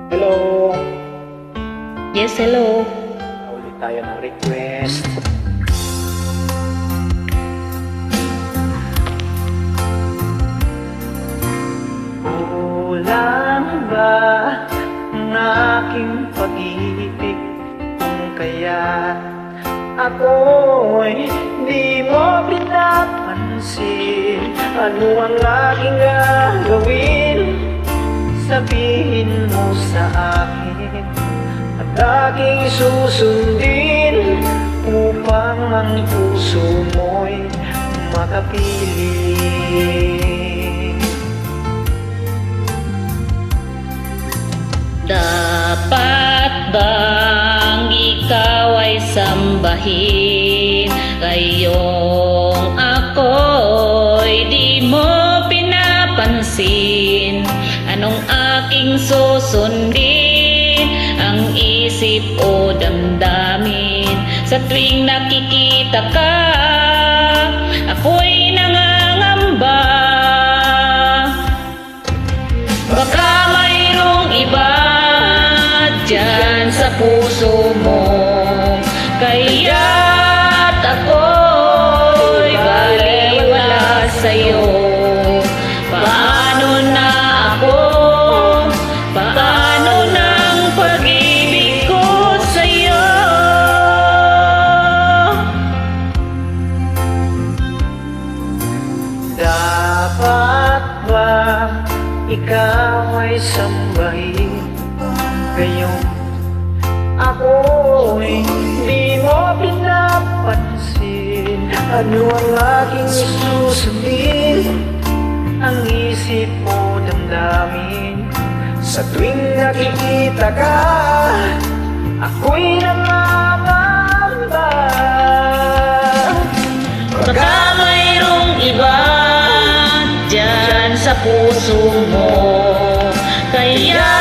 Hello! Yes, hello. Ulit tayo ng request. Kulang ba ang aking pag-ibig kung kaya ako'y di mo pinapansin? Ano ang aking gagawin? Sabihin mo sa akin at aking susundin upang ang puso mo'y makapiling. Dapat bang ikaw ay sambahin? Ngayong ako'y di mo pinapansin. Anong aking susundin? Ang isip o damdamin? Sa tuwing nakikita ka, ako'y nangangamba. Baka mayroong iba dyan sa puso mo, kaya't ako'y baliwala sa'yo. Paano na ako? Paano ng pag-ibig ko sa'yo? Dapat ba ikaw ay sambahin? Ngayong ako'y di mo pinapansin. Ano ang aking susundin? Ang isip mo damdamin. Sa tuwing nakikita ka, ako'y nangangamba. Baka mayroong iba dyan sa puso mo, kaya